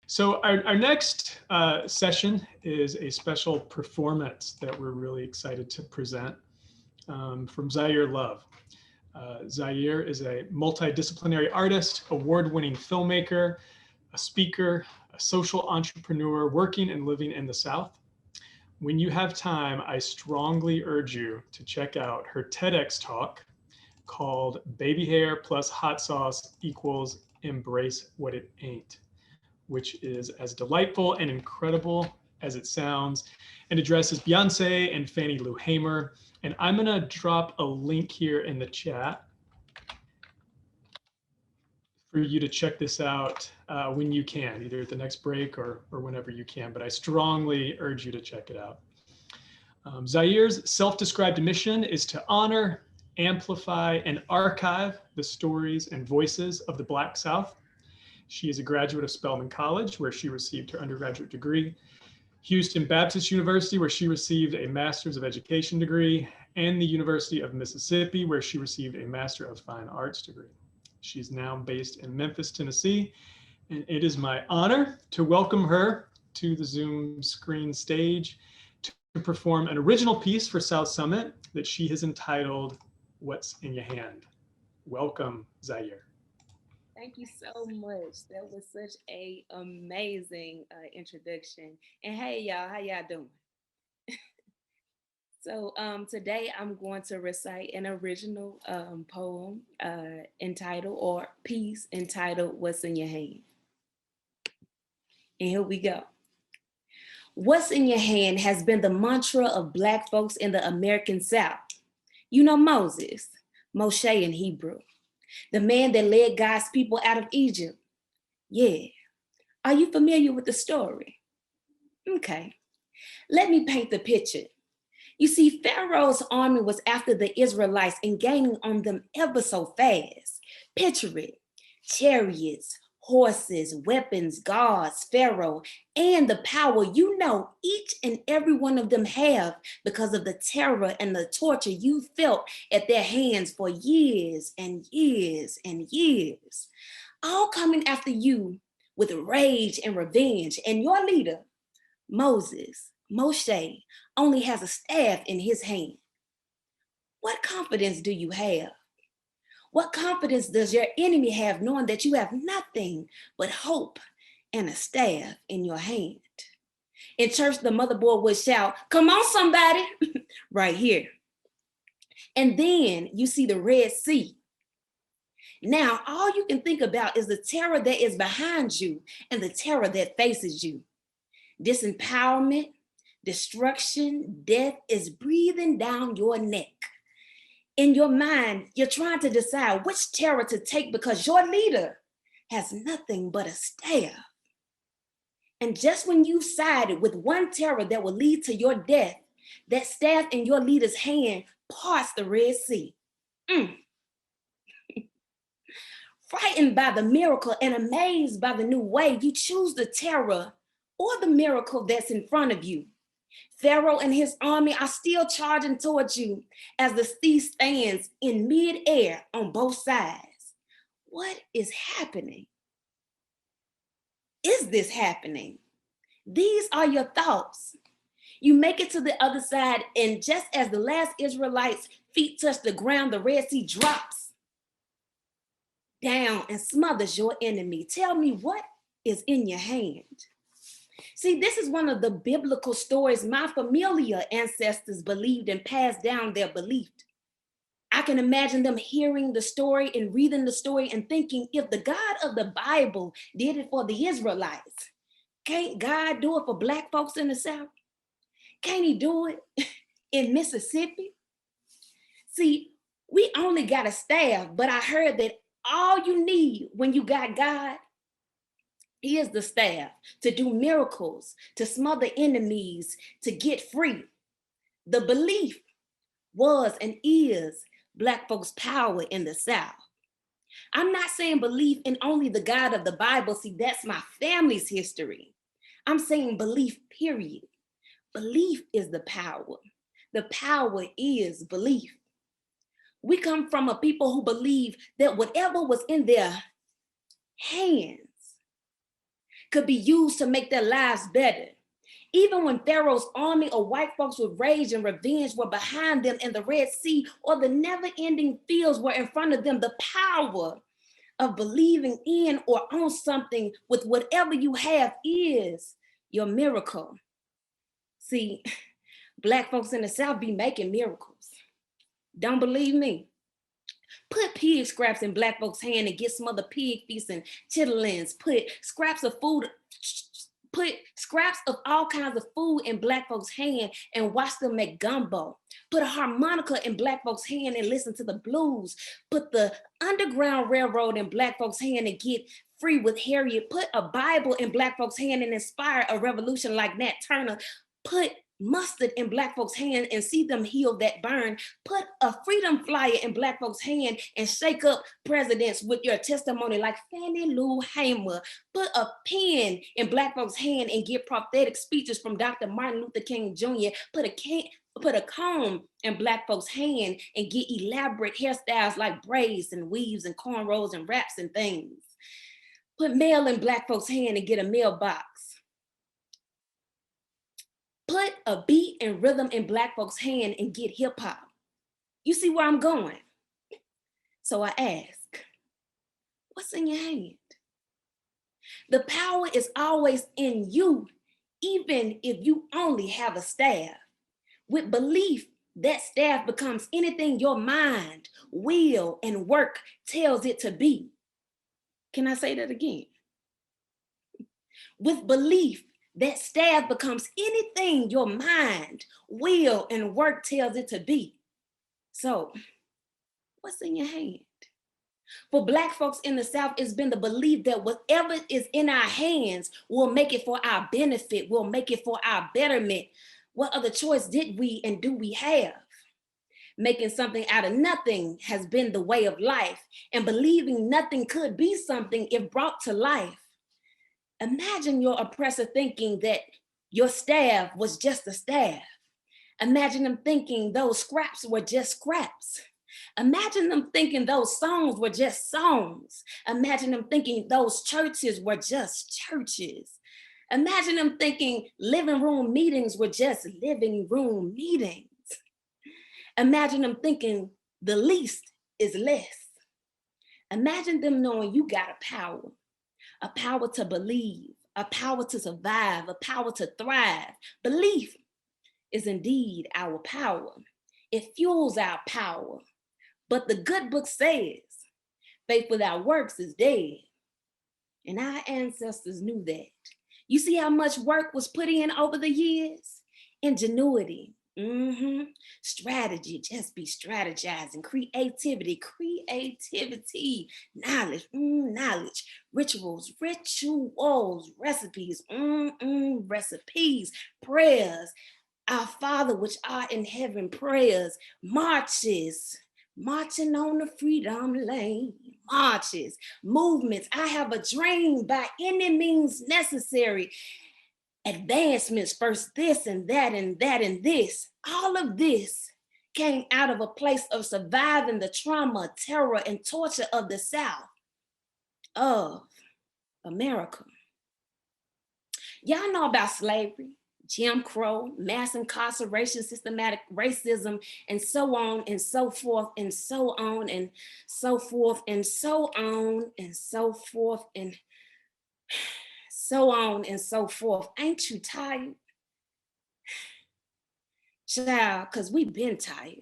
So our next session is a special performance that we're really excited to present from Zaire Love. Zaire is a multidisciplinary artist, award-winning filmmaker, a speaker, a social entrepreneur working and living in the South. When you have time, I strongly urge you to check out her TEDx talk called Baby Hair Plus Hot Sauce Equals Embrace What It Ain't, which is as delightful and incredible as it sounds and addresses Beyonce and Fannie Lou Hamer. And I'm going to drop a link here in the chat for you to check this out when you can, either at the next break or whenever you can. But I strongly urge you to check it out. Zaire's self-described mission is to honor, amplify, and archive the stories and voices of the Black South. She is a graduate of Spelman College, where she received her undergraduate degree, Houston Baptist University, where she received a Master's of Education degree, and the University of Mississippi, where she received a Master of Fine Arts degree. She's now based in Memphis, Tennessee, and it is my honor to welcome her to the Zoom screen stage to perform an original piece for South Summit that she has entitled, What's in Your Hand? Welcome, Zaire. Thank you so much. That was such a amazing introduction. And hey, y'all, how y'all doing? So today I'm going to recite an original poem entitled, or piece entitled, What's in Your Hand? And here we go. What's in your hand has been the mantra of Black folks in the American South. You know Moses, Moshe in Hebrew, the man that led God's people out of Egypt. Yeah. Are you familiar with the story? Okay. Let me paint the picture. You see, Pharaoh's army was after the Israelites and gaining on them ever so fast. Picture it. Chariots, horses, weapons, guards, Pharaoh, and the power you know each and every one of them have because of the terror and the torture you felt at their hands for years and years and years. All coming after you with rage and revenge. And your leader, Moshe, only has a staff in his hand. What confidence do you have? What confidence does your enemy have knowing that you have nothing but hope and a staff in your hand? In church, the motherboard would shout, "Come on, somebody," right here. And then you see the Red Sea. Now, all you can think about is the terror that is behind you and the terror that faces you. Disempowerment, destruction, death is breathing down your neck. In your mind, you're trying to decide which terror to take because your leader has nothing but a staff. And just when you sided with one terror that will lead to your death, that staff in your leader's hand parts the Red Sea. Frightened by the miracle and amazed by the new way, you choose the terror or the miracle that's in front of you. Pharaoh and his army are still charging towards you as the sea stands in mid-air on both sides. What is happening? Is this happening? These are your thoughts. You make it to the other side, and just as the last Israelites' feet touch the ground, the Red Sea drops down and smothers your enemy. Tell me, what is in your hand? See, this is one of the biblical stories my familiar ancestors believed and passed down their belief. I can imagine them hearing the story and reading the story and thinking, if the God of the Bible did it for the Israelites, can't God do it for Black folks in the South? Can't he do it in Mississippi? See, we only got a staff, but I heard that all you need when you got God, he is the staff to do miracles, to smother enemies, to get free. The belief was and is Black folks' power in the South. I'm not saying belief in only the God of the Bible. See, that's my family's history. I'm saying belief, period. Belief is the power. The power is belief. We come from a people who believe that whatever was in their hands could be used to make their lives better. Even when Pharaoh's army of white folks with rage and revenge were behind them in the Red Sea, or the never-ending fields were in front of them, the power of believing in or on something with whatever you have is your miracle. See, Black folks in the South be making miracles. Don't believe me? Put pig scraps in Black folks' hand and get some other pig feasts and chitterlings. Put scraps of all kinds of food in Black folks' hand and watch them make gumbo. Put a harmonica in Black folks' hand and listen to the blues. Put the Underground Railroad in Black folks' hand and get free with Harriet. Put a Bible in Black folks' hand and inspire a revolution like Nat Turner. Put mustard in Black folks' hand and see them heal that burn. Put a freedom flyer in Black folks' hand and shake up presidents with your testimony like Fannie Lou Hamer. Put a pen in Black folks' hand and get prophetic speeches from Dr. Martin Luther King Jr. Put a comb in Black folks' hand and get elaborate hairstyles like braids and weaves and cornrows and wraps and things. Put mail in Black folks' hand and get a mailbox. Put a beat and rhythm in Black folks' hand and get hip hop. You see where I'm going? So I ask, what's in your hand? The power is always in you, even if you only have a staff. With belief, that staff becomes anything your mind, will, and work tells it to be. Can I say that again? With belief, that staff becomes anything your mind, will, and work tells it to be. So, what's in your hand? For Black folks in the South, it's been the belief that whatever is in our hands will make it for our benefit, will make it for our betterment. What other choice did we and do we have? Making something out of nothing has been the way of life, and believing nothing could be something if brought to life. Imagine your oppressor thinking that your staff was just a staff. Imagine them thinking those scraps were just scraps. Imagine them thinking those songs were just songs. Imagine them thinking those churches were just churches. Imagine them thinking living room meetings were just living room meetings. Imagine them thinking the least is less. Imagine them knowing you got a power to believe, a power to survive, a power to thrive. Belief is indeed our power. It fuels our power. But the good book says, faith without works is dead. And our ancestors knew that. You see how much work was put in over the years? Ingenuity, strategy, just be strategizing, creativity, knowledge, rituals, recipes, recipes, prayers, our Father which art in heaven, prayers, marching on the freedom lane, marches, movements, I have a dream by any means necessary, advancements, first this and that and that and this. All of this came out of a place of surviving the trauma, terror, and torture of the South, of America. Y'all know about slavery, Jim Crow, mass incarceration, systematic racism, and so on and so forth, and so on and so forth, and so on and so forth, and so on and so forth. Ain't you tired? Child, because we've been tired.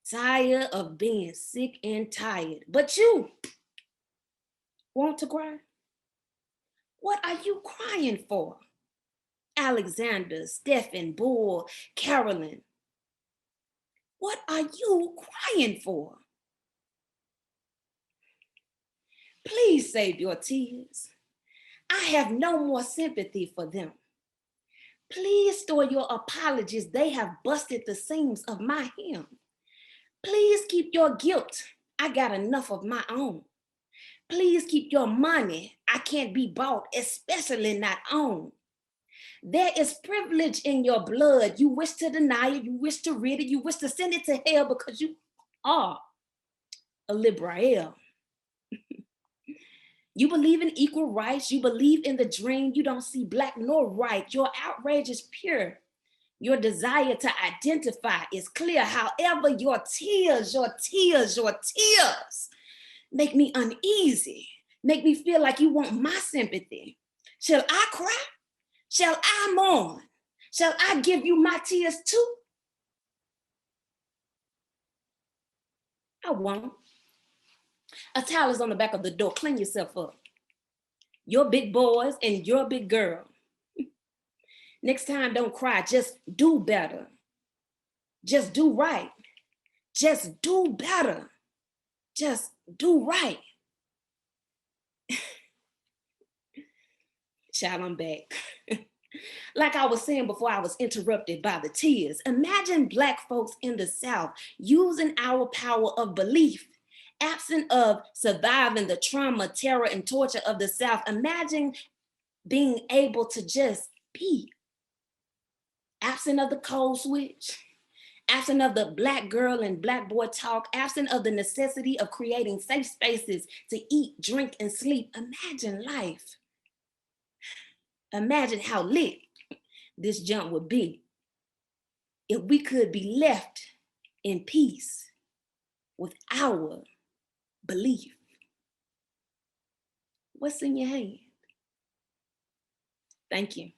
Tired of being sick and tired. But you want to cry? What are you crying for? Alexander, Stephen, Bull, Carolyn. What are you crying for? Please save your tears. I have no more sympathy for them. Please store your apologies. They have busted the seams of my hem. Please keep your guilt. I got enough of my own. Please keep your money. I can't be bought, especially not owned. There is privilege in your blood. You wish to deny it. You wish to rid it. You wish to send it to hell because you are a liberal. You believe in equal rights. You believe in the dream. You don't see black nor white. Your outrage is pure. Your desire to identify is clear. However, your tears make me uneasy, make me feel like you want my sympathy. Shall I cry? Shall I mourn? Shall I give you my tears too? I won't. A towel is on the back of the door. Clean yourself up. Your big boys and your big girl. Next time, don't cry. Just do better. Just do right. Just do better. Just do right. Child, I'm back. Like I was saying before I was interrupted by the tears, imagine Black folks in the South using our power of belief, absent of surviving the trauma, terror, and torture of the South. Imagine being able to just be, absent of the code switch, absent of the Black girl and Black boy talk, absent of the necessity of creating safe spaces to eat, drink, and sleep. Imagine life. Imagine how lit this jump would be if we could be left in peace with our belief. What's in your hand? Thank you.